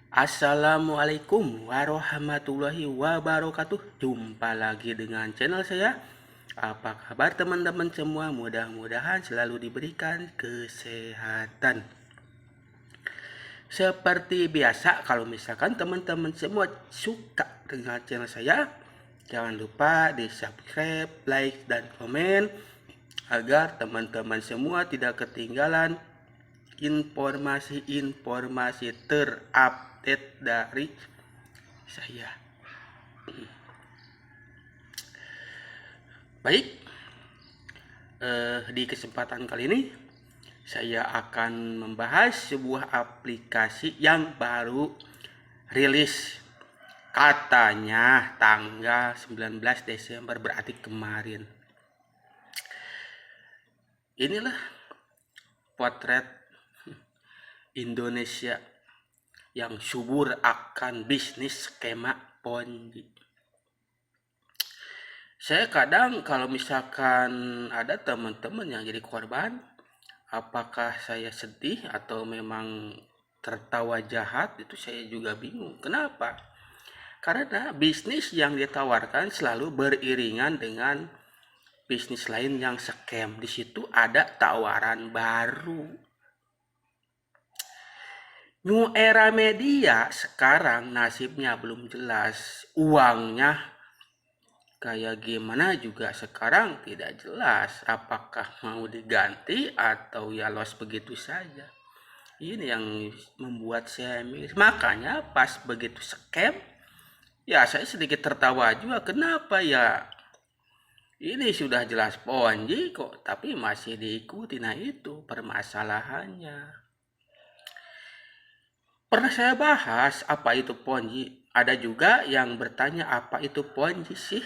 Assalamualaikum warahmatullahi wabarakatuh. Jumpa lagi dengan channel saya. Apa kabar teman-teman semua? Mudah-mudahan selalu diberikan kesehatan. Seperti biasa, kalau misalkan teman-teman semua suka dengan channel saya, jangan lupa di subscribe, like, dan komen agar teman-teman semua tidak ketinggalan informasi-informasi terupdate dari saya. Baik, di kesempatan kali ini saya akan membahas sebuah aplikasi yang baru rilis, katanya tanggal 19 Desember, berarti kemarin. Inilah potret Indonesia yang subur akan bisnis skema Ponzi. Saya kadang kalau misalkan ada teman-teman yang jadi korban, apakah saya sedih atau memang tertawa jahat, itu saya juga bingung. Kenapa? Karena bisnis yang ditawarkan selalu beriringan dengan bisnis lain yang scam. Di situ ada tawaran baru. New Era Media sekarang nasibnya belum jelas. Uangnya kayak gimana juga sekarang tidak jelas. Apakah mau diganti atau ya loss begitu saja. Ini yang membuat saya miris. Makanya pas begitu scam, ya saya sedikit tertawa juga. Kenapa ya? Ini sudah jelas Ponzi kok, tapi masih diikuti. Nah itu permasalahannya. Pernah saya bahas apa itu Ponzi. Ada juga yang bertanya apa itu Ponzi sih?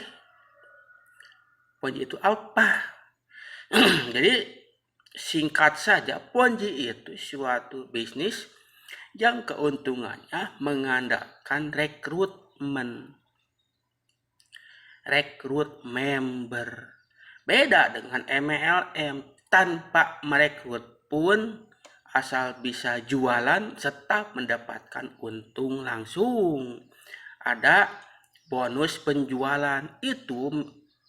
Ponzi itu apa? Jadi singkat saja, Ponzi itu suatu bisnis yang keuntungannya mengandalkan rekrut member. Beda dengan MLM, tanpa merekrut pun asal bisa jualan serta mendapatkan untung langsung. Ada bonus penjualan, itu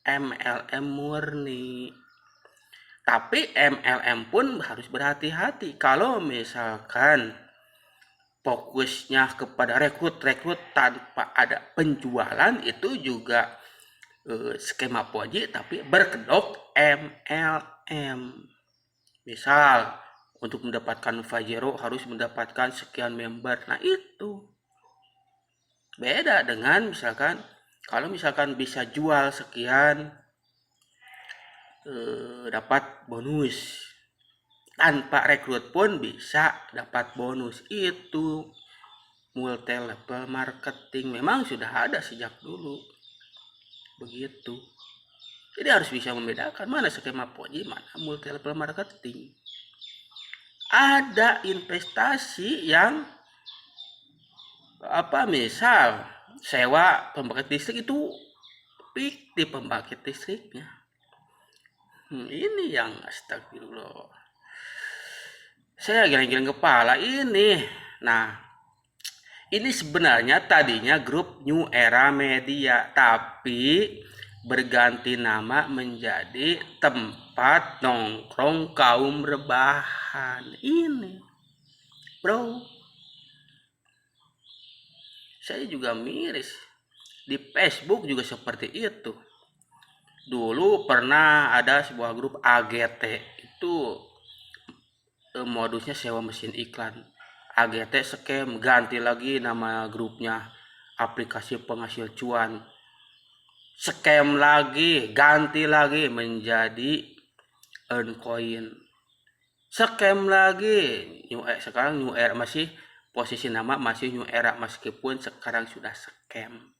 MLM murni. Tapi MLM pun harus berhati-hati. Kalau misalkan fokusnya kepada rekrut tanpa ada penjualan, itu juga skema Ponzi tapi berkedok MLM. Misal untuk mendapatkan Fajero harus mendapatkan sekian member. Nah itu beda dengan misalkan kalau misalkan bisa jual sekian, dapat bonus. Tanpa rekrut pun bisa dapat bonus. Itu multi level marketing, memang sudah ada sejak dulu begitu. Jadi harus bisa membedakan mana skema Ponzi, mana multi level marketing. Ada investasi yang misal sewa pembangkit listrik, itu fiktif pembangkit listriknya. Ini yang astagfirullah, saya geleng-geleng kepala ini. Nah, ini sebenarnya tadinya grup New Era Media, tapi berganti nama menjadi tempat nongkrong kaum rebahan. Ini, bro, saya juga miris. Di Facebook juga seperti itu. Dulu pernah ada sebuah grup AGT, itu modusnya sewa mesin iklan. AGT scam, ganti lagi nama grupnya, aplikasi penghasil cuan. Scam lagi, ganti lagi menjadi earn coin. Scam lagi, sekarang New Era, masih posisi nama masih New Era meskipun sekarang sudah scam.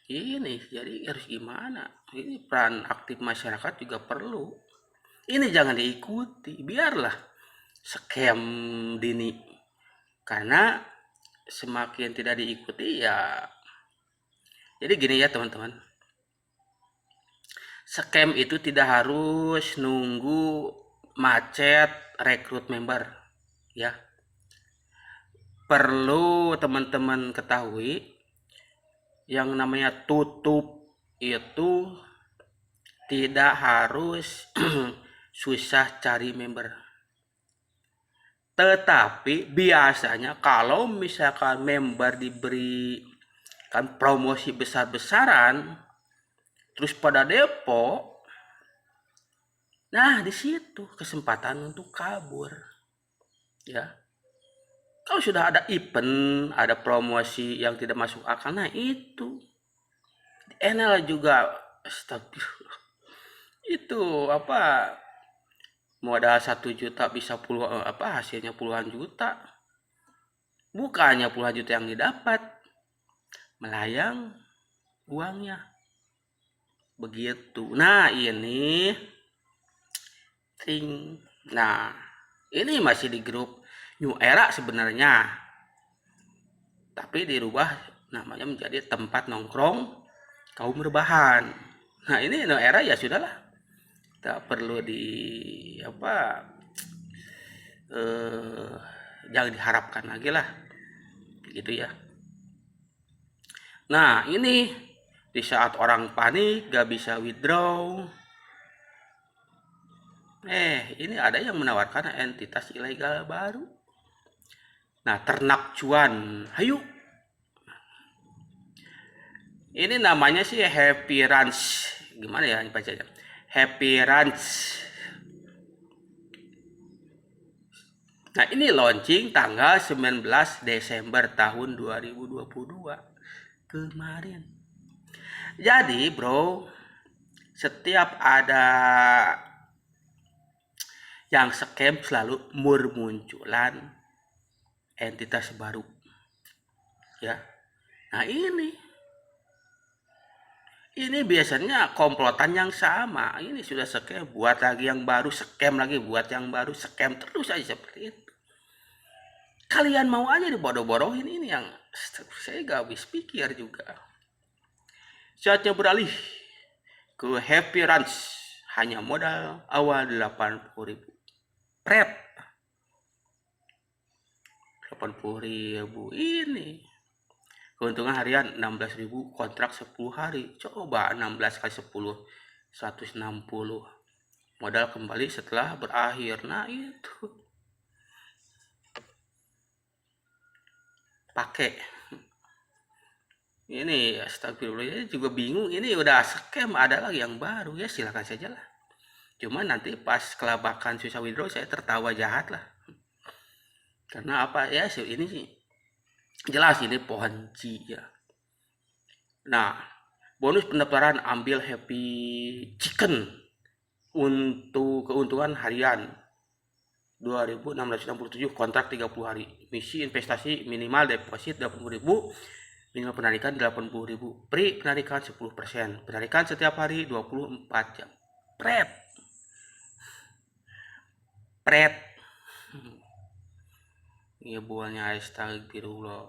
Ini jadi harus gimana? Ini peran aktif masyarakat juga perlu. Ini jangan diikuti, biarlah scam dini. Karena semakin tidak diikuti ya. Jadi gini ya teman-teman. Scam itu tidak harus nunggu macet rekrut member, ya. perlu teman-teman ketahui, yang namanya tutup itu tidak harus susah cari member. Tetapi biasanya kalau misalkan member diberikan promosi besar-besaran, terus pada depo, nah di situ kesempatan untuk kabur. Ya, kalau sudah ada event, ada promosi yang tidak masuk akal, nah itu. Enel juga, astagfirullah. Itu apa? Modal 1 juta bisa hasilnya puluhan juta. Bukannya puluhan juta yang didapat, melayang uangnya. Begitu. Nah, ini ini masih di grup New Era sebenarnya. Tapi dirubah namanya menjadi tempat nongkrong kaum rebahan. Nah, ini New Era ya sudahlah. Tak perlu jangan diharapkan lagi lah, gitu ya. Nah, ini di saat orang panik gak bisa withdraw, ini ada yang menawarkan entitas ilegal baru. Nah, ternak cuan, hayu. Ini namanya sih Happy Ranch, gimana ya bacanya? Happy Ranch. Nah, ini launching tanggal 19 Desember tahun 2022 kemarin. Jadi bro, setiap ada yang scam selalu bermunculan entitas baru. Ya. Nah, ini biasanya komplotan yang sama. Ini sudah scam, buat lagi yang baru, scam lagi, buat yang baru, scam terus aja seperti itu. Kalian mau aja dibodoh-bodohin, ini yang saya gak habis pikir juga. Saatnya beralih ke Happy Ranch, hanya modal awal 80.000. Pret 80.000 ini. Keuntungan harian 16.000, kontrak 10 hari. Coba 16 kali 10, 160. Modal kembali setelah berakhir. Nah, itu. Pakai. Ini astagfirullah, juga bingung. Ini udah scam, ada lagi yang baru ya, silakan saja lah. Cuma nanti pas kelabakan susah withdraw saya tertawa jahat lah. Karena apa ya, ini sih jelas ini Ponzi ya. Nah, bonus pendaftaran ambil Happy Chicken untuk keuntungan harian 2.667, kontrak 30 hari. Misi investasi minimal deposit 80.000, minimal penarikan 80.000. Pri penarikan 10%. Penarikan setiap hari 24 jam. Pret. Iya buahnya, astagfirullah.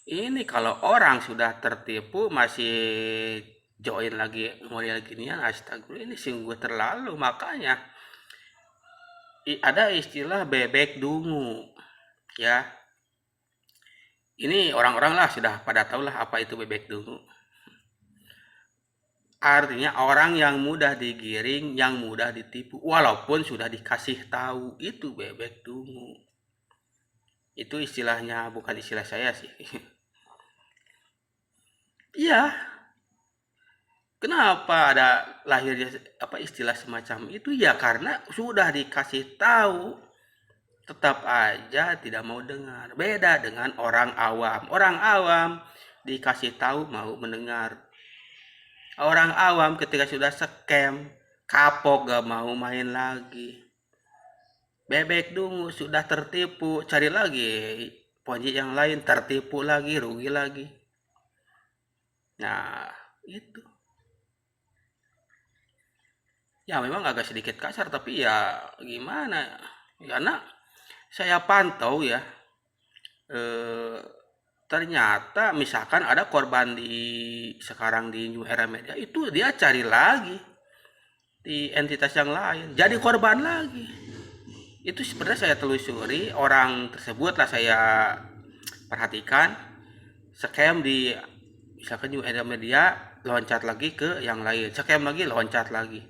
Ini kalau orang sudah tertipu masih join lagi model ginian, astagfirullah, ini sungguh terlalu. Makanya ada istilah bebek dungu ya. Ini orang-orang lah sudah pada tahu lah apa itu bebek dungu. Artinya orang yang mudah digiring, yang mudah ditipu, walaupun sudah dikasih tahu, itu bebek dungu. Itu istilahnya, bukan istilah saya sih. Iya. Kenapa ada lahirnya istilah semacam itu? Ya karena sudah dikasih tahu, tetap aja tidak mau dengar. Beda dengan orang awam. Orang awam dikasih tahu mau mendengar. Orang awam ketika sudah scam, kapok gak mau main lagi. Bebek dungu sudah tertipu, cari lagi Ponzi yang lain, tertipu lagi, rugi lagi. Nah, itu. Ya memang agak sedikit kasar, tapi ya gimana? Karena saya pantau ya, ternyata misalkan ada korban sekarang di New Era Media, itu dia cari lagi di entitas yang lain, jadi korban lagi. Itu sebenarnya saya telusuri, orang tersebut lah saya perhatikan, scam di misalkan New Era Media, loncat lagi ke yang lain, scam lagi, loncat lagi.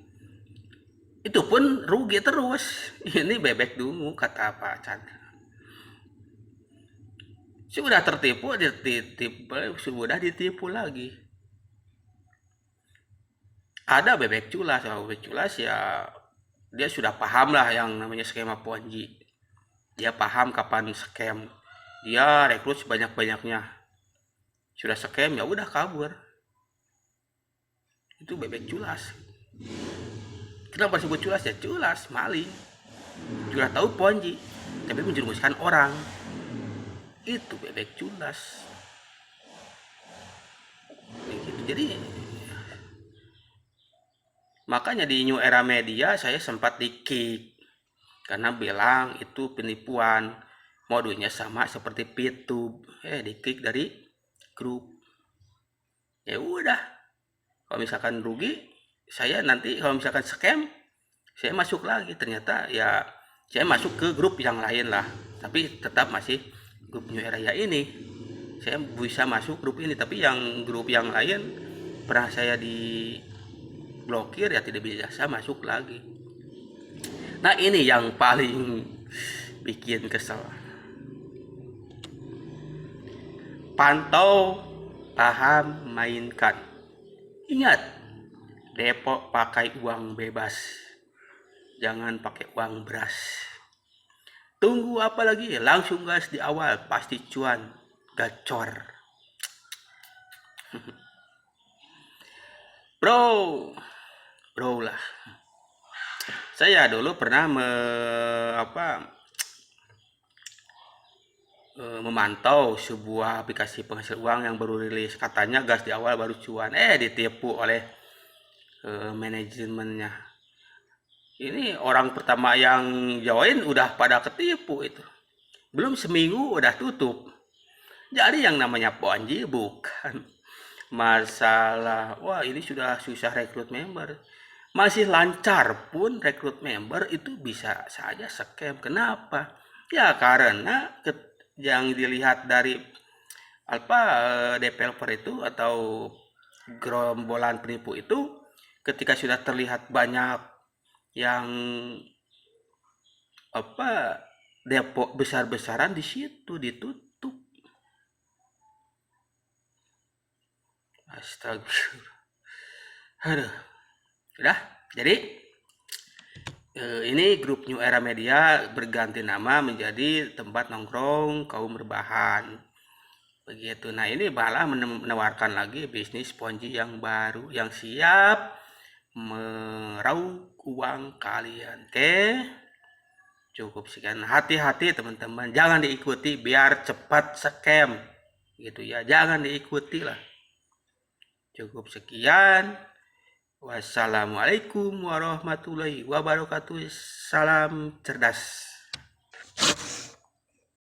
Itu pun rugi terus. Ini bebek dungu kata Pak Chandra. Sudah tertipu, sudah ditipu lagi. Ada bebek culas, kalau bebek culas ya dia sudah paham lah yang namanya skema Ponzi. Dia paham kapan scam. Dia rekrut sebanyak-banyaknya. Sudah scam ya udah kabur. Itu bebek culas. Kenapa disebut culas? Ya culas, maling. Sudah tahu Ponzi, tapi menjerumuskan orang. Itu bebek culas. Begitu. Jadi makanya di New Era Media saya sempat di-kick karena bilang itu penipuan, modusnya sama seperti PitTube. Di-kick dari grup. Ya udah, kalau misalkan rugi, saya nanti kalau misalkan scam, saya masuk lagi. Ternyata ya saya masuk ke grup yang lain lah, tapi tetap masih grup New Era ya ini. Saya bisa masuk grup ini, tapi yang grup yang lain pernah saya di blokir ya tidak bisa masuk lagi. Nah ini yang paling bikin kesel. Pantau, paham, mainkan. Ingat, Depok pakai uang bebas, jangan pakai uang beras. Tunggu apa lagi? Langsung gas di awal, pasti cuan, gacor. Bro lah. Saya dulu pernah memantau sebuah aplikasi penghasil uang yang baru rilis, katanya gas di awal baru cuan, ditipu oleh manajemennya. Ini orang pertama yang join udah pada ketipu itu, belum seminggu udah tutup. Jadi yang namanya Ponzi bukan masalah wah ini sudah susah rekrut member, masih lancar pun rekrut member itu bisa saja scam. Kenapa? Ya karena yang dilihat dari developer itu atau gerombolan penipu itu, ketika sudah terlihat banyak yang depot besar-besaran, di situ ditutup. Astagfirullah. Aduh. Udah, jadi ini grup New Era Media berganti nama menjadi tempat nongkrong kaum rebahan. Begitu. Nah ini malah menawarkan lagi bisnis Ponzi yang baru, yang siap meraup uang kalian. Oke, cukup sekian. Hati-hati teman-teman, jangan diikuti biar cepat scam gitu ya, jangan diikuti lah. Cukup sekian. Wassalamualaikum warahmatullahi wabarakatuh. Salam cerdas.